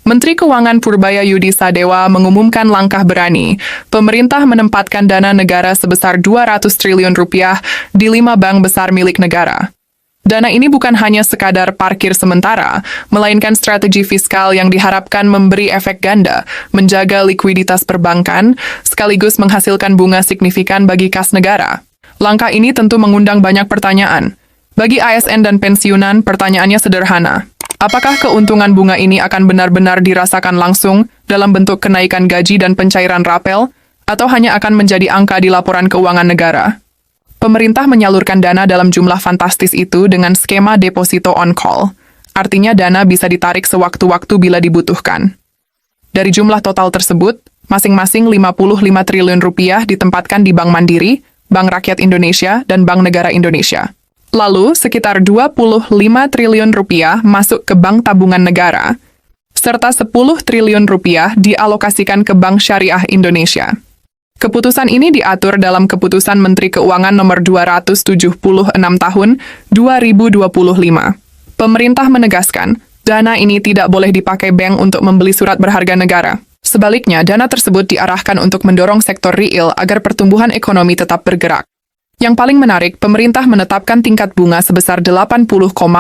Menteri Keuangan Purbaya Yudi Sadewa mengumumkan langkah berani. Pemerintah menempatkan dana negara sebesar 200 triliun rupiah di 5 bank besar milik negara. Dana ini bukan hanya sekadar parkir sementara, melainkan strategi fiskal yang diharapkan memberi efek ganda, menjaga likuiditas perbankan, sekaligus menghasilkan bunga signifikan bagi kas negara. Langkah ini tentu mengundang banyak pertanyaan. Bagi ASN dan pensiunan, pertanyaannya sederhana. Apakah keuntungan bunga ini akan benar-benar dirasakan langsung dalam bentuk kenaikan gaji dan pencairan rapel, atau hanya akan menjadi angka di laporan keuangan negara? Pemerintah menyalurkan dana dalam jumlah fantastis itu dengan skema deposito on call. Artinya dana bisa ditarik sewaktu-waktu bila dibutuhkan. Dari jumlah total tersebut, masing-masing 55 triliun rupiah ditempatkan di Bank Mandiri, Bank Rakyat Indonesia, dan Bank Negara Indonesia. Lalu, sekitar 25 triliun rupiah masuk ke Bank Tabungan Negara, serta 10 triliun rupiah dialokasikan ke Bank Syariah Indonesia. Keputusan ini diatur dalam Keputusan Menteri Keuangan Nomor 276 Tahun 2025. Pemerintah menegaskan, dana ini tidak boleh dipakai bank untuk membeli surat berharga negara. Sebaliknya, dana tersebut diarahkan untuk mendorong sektor real agar pertumbuhan ekonomi tetap bergerak. Yang paling menarik, pemerintah menetapkan tingkat bunga sebesar 80,476%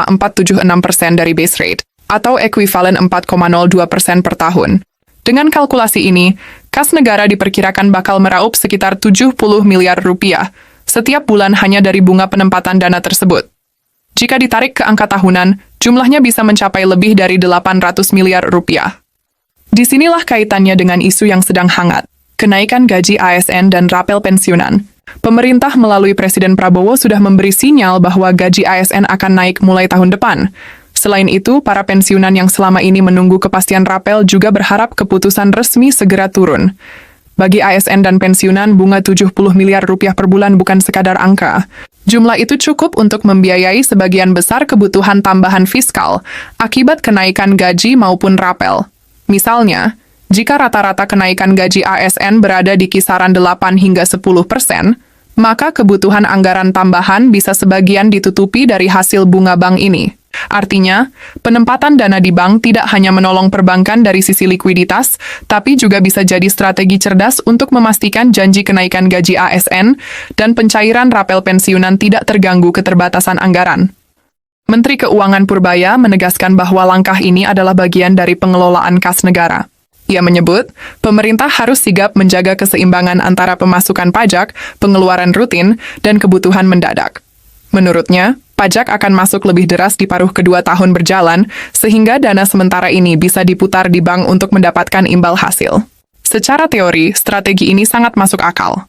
dari base rate, atau ekuivalen 4,02% per tahun. Dengan kalkulasi ini, kas negara diperkirakan bakal meraup sekitar 70 miliar rupiah setiap bulan hanya dari bunga penempatan dana tersebut. Jika ditarik ke angka tahunan, jumlahnya bisa mencapai lebih dari 800 miliar rupiah. Disinilah kaitannya dengan isu yang sedang hangat, kenaikan gaji ASN dan rapel pensiunan. Pemerintah melalui Presiden Prabowo sudah memberi sinyal bahwa gaji ASN akan naik mulai tahun depan. Selain itu, para pensiunan yang selama ini menunggu kepastian rapel juga berharap keputusan resmi segera turun. Bagi ASN dan pensiunan, bunga 70 miliar rupiah per bulan bukan sekadar angka. Jumlah itu cukup untuk membiayai sebagian besar kebutuhan tambahan fiskal akibat kenaikan gaji maupun rapel. Misalnya, jika rata-rata kenaikan gaji ASN berada di kisaran 8 hingga 10%, maka kebutuhan anggaran tambahan bisa sebagian ditutupi dari hasil bunga bank ini. Artinya, penempatan dana di bank tidak hanya menolong perbankan dari sisi likuiditas, tapi juga bisa jadi strategi cerdas untuk memastikan janji kenaikan gaji ASN dan pencairan rapel pensiunan tidak terganggu keterbatasan anggaran. Menteri Keuangan Purbaya menegaskan bahwa langkah ini adalah bagian dari pengelolaan kas negara. Ia menyebut, pemerintah harus sigap menjaga keseimbangan antara pemasukan pajak, pengeluaran rutin, dan kebutuhan mendadak. Menurutnya, pajak akan masuk lebih deras di paruh kedua tahun berjalan, sehingga dana sementara ini bisa diputar di bank untuk mendapatkan imbal hasil. Secara teori, strategi ini sangat masuk akal.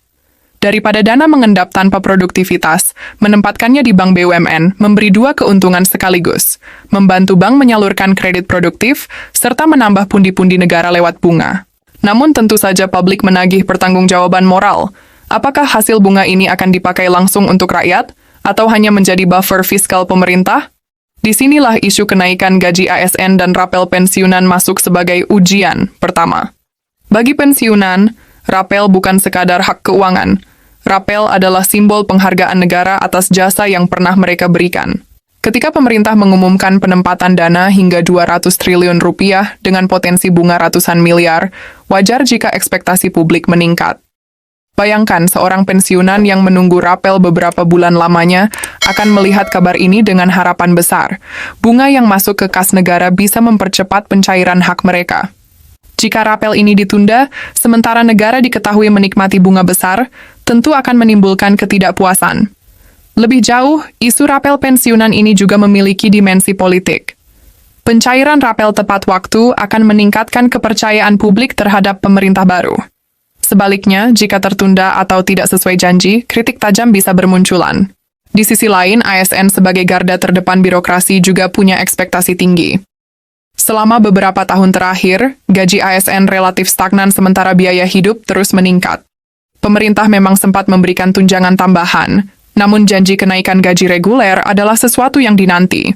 Daripada dana mengendap tanpa produktivitas, menempatkannya di bank BUMN memberi dua keuntungan sekaligus, membantu bank menyalurkan kredit produktif, serta menambah pundi-pundi negara lewat bunga. Namun tentu saja publik menagih pertanggungjawaban moral. Apakah hasil bunga ini akan dipakai langsung untuk rakyat, atau hanya menjadi buffer fiskal pemerintah? Disinilah isu kenaikan gaji ASN dan rapel pensiunan masuk sebagai ujian pertama. Bagi pensiunan, rapel bukan sekadar hak keuangan. Rapel adalah simbol penghargaan negara atas jasa yang pernah mereka berikan. Ketika pemerintah mengumumkan penempatan dana hingga 200 triliun rupiah dengan potensi bunga ratusan miliar, wajar jika ekspektasi publik meningkat. Bayangkan seorang pensiunan yang menunggu rapel beberapa bulan lamanya akan melihat kabar ini dengan harapan besar. Bunga yang masuk ke kas negara bisa mempercepat pencairan hak mereka. Jika rapel ini ditunda, sementara negara diketahui menikmati bunga besar, tentu akan menimbulkan ketidakpuasan. Lebih jauh, isu rapel pensiunan ini juga memiliki dimensi politik. Pencairan rapel tepat waktu akan meningkatkan kepercayaan publik terhadap pemerintah baru. Sebaliknya, jika tertunda atau tidak sesuai janji, kritik tajam bisa bermunculan. Di sisi lain, ASN sebagai garda terdepan birokrasi juga punya ekspektasi tinggi. Selama beberapa tahun terakhir, gaji ASN relatif stagnan sementara biaya hidup terus meningkat. Pemerintah memang sempat memberikan tunjangan tambahan, namun janji kenaikan gaji reguler adalah sesuatu yang dinanti.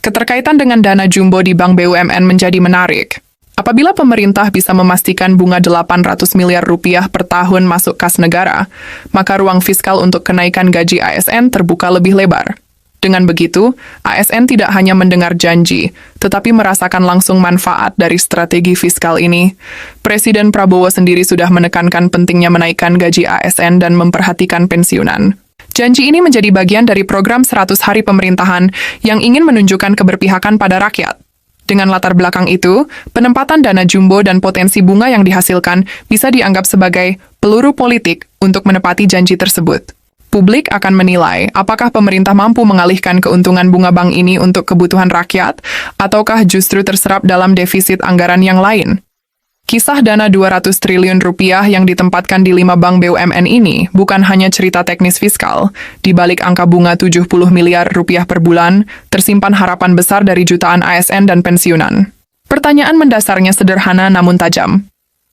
Keterkaitan dengan dana jumbo di Bank BUMN menjadi menarik. Apabila pemerintah bisa memastikan bunga 800 miliar rupiah per tahun masuk kas negara, maka ruang fiskal untuk kenaikan gaji ASN terbuka lebih lebar. Dengan begitu, ASN tidak hanya mendengar janji, tetapi merasakan langsung manfaat dari strategi fiskal ini. Presiden Prabowo sendiri sudah menekankan pentingnya menaikkan gaji ASN dan memperhatikan pensiunan. Janji ini menjadi bagian dari program 100 hari pemerintahan yang ingin menunjukkan keberpihakan pada rakyat. Dengan latar belakang itu, penempatan dana jumbo dan potensi bunga yang dihasilkan bisa dianggap sebagai peluru politik untuk menepati janji tersebut. Publik akan menilai apakah pemerintah mampu mengalihkan keuntungan bunga bank ini untuk kebutuhan rakyat, ataukah justru terserap dalam defisit anggaran yang lain. Kisah dana 200 triliun rupiah yang ditempatkan di 5 bank BUMN ini bukan hanya cerita teknis fiskal. Di balik angka bunga 70 miliar rupiah per bulan, tersimpan harapan besar dari jutaan ASN dan pensiunan. Pertanyaan mendasarnya sederhana namun tajam.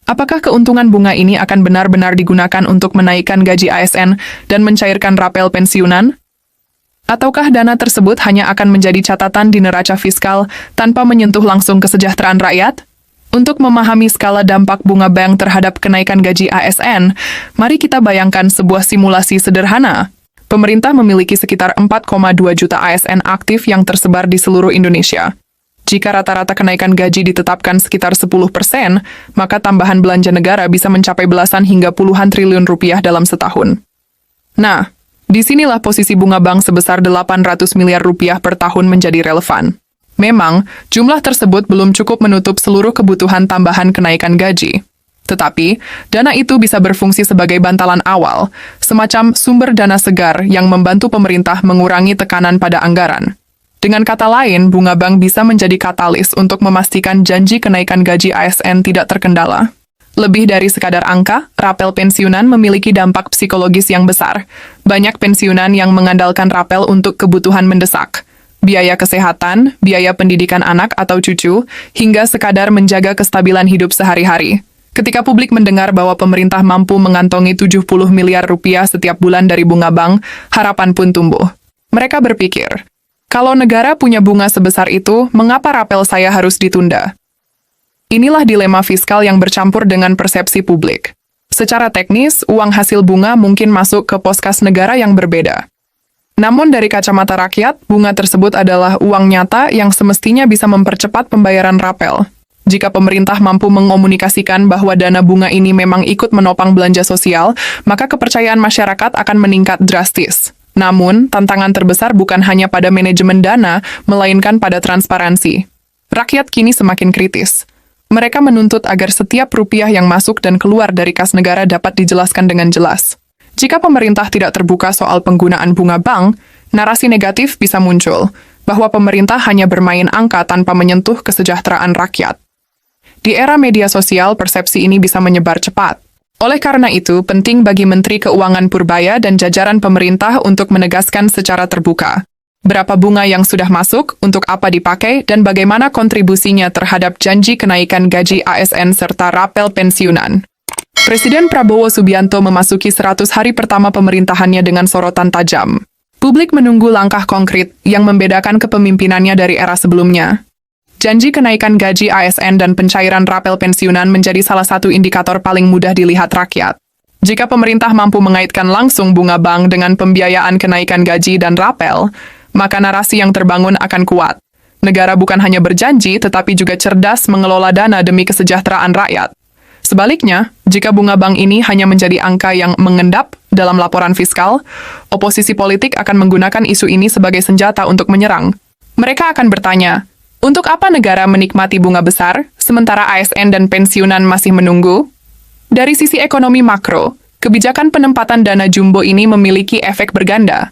Apakah keuntungan bunga ini akan benar-benar digunakan untuk menaikkan gaji ASN dan mencairkan rapel pensiunan? Ataukah dana tersebut hanya akan menjadi catatan di neraca fiskal tanpa menyentuh langsung kesejahteraan rakyat? Untuk memahami skala dampak bunga bank terhadap kenaikan gaji ASN, mari kita bayangkan sebuah simulasi sederhana. Pemerintah memiliki sekitar 4,2 juta ASN aktif yang tersebar di seluruh Indonesia. Jika rata-rata kenaikan gaji ditetapkan sekitar 10%, maka tambahan belanja negara bisa mencapai belasan hingga puluhan triliun rupiah dalam setahun. Nah, disinilah posisi bunga bank sebesar 800 miliar rupiah per tahun menjadi relevan. Memang, jumlah tersebut belum cukup menutup seluruh kebutuhan tambahan kenaikan gaji. Tetapi, dana itu bisa berfungsi sebagai bantalan awal, semacam sumber dana segar yang membantu pemerintah mengurangi tekanan pada anggaran. Dengan kata lain, bunga bank bisa menjadi katalis untuk memastikan janji kenaikan gaji ASN tidak terkendala. Lebih dari sekadar angka, rapel pensiunan memiliki dampak psikologis yang besar. Banyak pensiunan yang mengandalkan rapel untuk kebutuhan mendesak. Biaya kesehatan, biaya pendidikan anak atau cucu, hingga sekadar menjaga kestabilan hidup sehari-hari. Ketika publik mendengar bahwa pemerintah mampu mengantongi 70 miliar rupiah setiap bulan dari bunga bank, harapan pun tumbuh. Mereka berpikir, kalau negara punya bunga sebesar itu, mengapa rapel saya harus ditunda? Inilah dilema fiskal yang bercampur dengan persepsi publik. Secara teknis, uang hasil bunga mungkin masuk ke pos kas negara yang berbeda. Namun dari kacamata rakyat, bunga tersebut adalah uang nyata yang semestinya bisa mempercepat pembayaran rapel. Jika pemerintah mampu mengomunikasikan bahwa dana bunga ini memang ikut menopang belanja sosial, maka kepercayaan masyarakat akan meningkat drastis. Namun, tantangan terbesar bukan hanya pada manajemen dana, melainkan pada transparansi. Rakyat kini semakin kritis. Mereka menuntut agar setiap rupiah yang masuk dan keluar dari kas negara dapat dijelaskan dengan jelas. Jika pemerintah tidak terbuka soal penggunaan bunga bank, narasi negatif bisa muncul, bahwa pemerintah hanya bermain angka tanpa menyentuh kesejahteraan rakyat. Di era media sosial, persepsi ini bisa menyebar cepat. Oleh karena itu, penting bagi Menteri Keuangan Purbaya dan jajaran pemerintah untuk menegaskan secara terbuka berapa bunga yang sudah masuk, untuk apa dipakai, dan bagaimana kontribusinya terhadap janji kenaikan gaji ASN serta rapel pensiunan. Presiden Prabowo Subianto memasuki 100 hari pertama pemerintahannya dengan sorotan tajam. Publik menunggu langkah konkret yang membedakan kepemimpinannya dari era sebelumnya. Janji kenaikan gaji ASN dan pencairan rapel pensiunan menjadi salah satu indikator paling mudah dilihat rakyat. Jika pemerintah mampu mengaitkan langsung bunga bank dengan pembiayaan kenaikan gaji dan rapel, maka narasi yang terbangun akan kuat. Negara bukan hanya berjanji, tetapi juga cerdas mengelola dana demi kesejahteraan rakyat. Sebaliknya, jika bunga bank ini hanya menjadi angka yang mengendap dalam laporan fiskal, oposisi politik akan menggunakan isu ini sebagai senjata untuk menyerang. Mereka akan bertanya, untuk apa negara menikmati bunga besar, sementara ASN dan pensiunan masih menunggu? Dari sisi ekonomi makro, kebijakan penempatan dana jumbo ini memiliki efek berganda.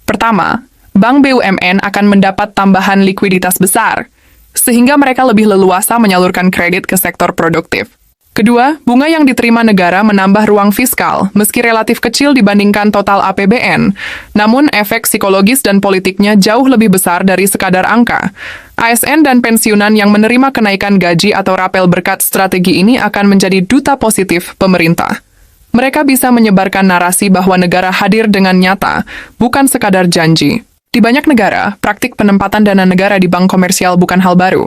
Pertama, bank BUMN akan mendapat tambahan likuiditas besar, sehingga mereka lebih leluasa menyalurkan kredit ke sektor produktif. Kedua, bunga yang diterima negara menambah ruang fiskal, meski relatif kecil dibandingkan total APBN. Namun, efek psikologis dan politiknya jauh lebih besar dari sekadar angka. ASN dan pensiunan yang menerima kenaikan gaji atau rapel berkat strategi ini akan menjadi duta positif pemerintah. Mereka bisa menyebarkan narasi bahwa negara hadir dengan nyata, bukan sekadar janji. Di banyak negara, praktik penempatan dana negara di bank komersial bukan hal baru.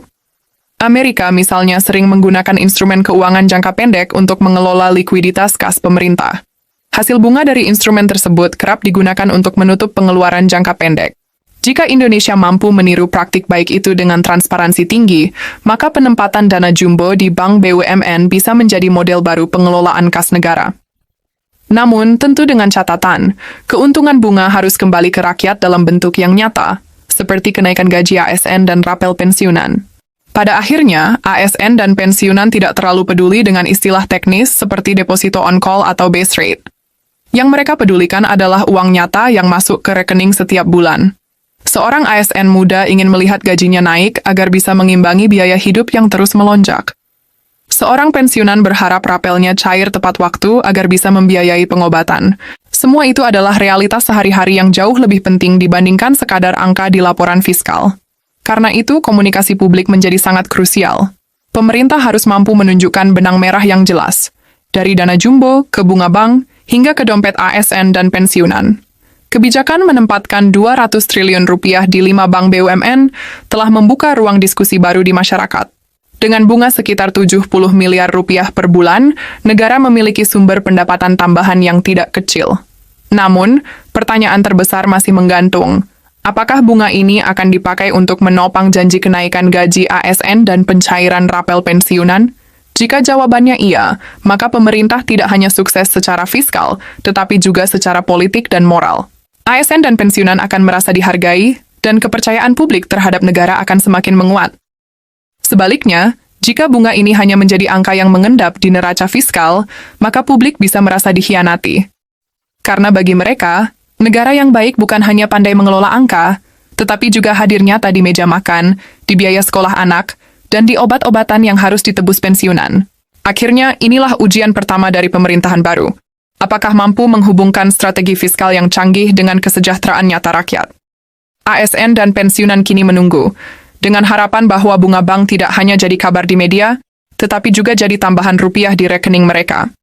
Amerika misalnya sering menggunakan instrumen keuangan jangka pendek untuk mengelola likuiditas kas pemerintah. Hasil bunga dari instrumen tersebut kerap digunakan untuk menutup pengeluaran jangka pendek. Jika Indonesia mampu meniru praktik baik itu dengan transparansi tinggi, maka penempatan dana jumbo di bank BUMN bisa menjadi model baru pengelolaan kas negara. Namun, tentu dengan catatan, keuntungan bunga harus kembali ke rakyat dalam bentuk yang nyata, seperti kenaikan gaji ASN dan rapel pensiunan. Pada akhirnya, ASN dan pensiunan tidak terlalu peduli dengan istilah teknis seperti deposito on call atau base rate. Yang mereka pedulikan adalah uang nyata yang masuk ke rekening setiap bulan. Seorang ASN muda ingin melihat gajinya naik agar bisa mengimbangi biaya hidup yang terus melonjak. Seorang pensiunan berharap rapelnya cair tepat waktu agar bisa membiayai pengobatan. Semua itu adalah realitas sehari-hari yang jauh lebih penting dibandingkan sekadar angka di laporan fiskal. Karena itu, komunikasi publik menjadi sangat krusial. Pemerintah harus mampu menunjukkan benang merah yang jelas, dari dana jumbo ke bunga bank hingga ke dompet ASN dan pensiunan. Kebijakan menempatkan 200 triliun rupiah di 5 bank BUMN telah membuka ruang diskusi baru di masyarakat. Dengan bunga sekitar 70 miliar rupiah per bulan, negara memiliki sumber pendapatan tambahan yang tidak kecil. Namun, pertanyaan terbesar masih menggantung. Apakah bunga ini akan dipakai untuk menopang janji kenaikan gaji ASN dan pencairan rapel pensiunan? Jika jawabannya iya, maka pemerintah tidak hanya sukses secara fiskal, tetapi juga secara politik dan moral. ASN dan pensiunan akan merasa dihargai, dan kepercayaan publik terhadap negara akan semakin menguat. Sebaliknya, jika bunga ini hanya menjadi angka yang mengendap di neraca fiskal, maka publik bisa merasa dikhianati. Karena bagi mereka, negara yang baik bukan hanya pandai mengelola angka, tetapi juga hadir nyata di meja makan, di biaya sekolah anak, dan di obat-obatan yang harus ditebus pensiunan. Akhirnya, inilah ujian pertama dari pemerintahan baru. Apakah mampu menghubungkan strategi fiskal yang canggih dengan kesejahteraan nyata rakyat? ASN dan pensiunan kini menunggu, dengan harapan bahwa bunga bank tidak hanya jadi kabar di media, tetapi juga jadi tambahan rupiah di rekening mereka.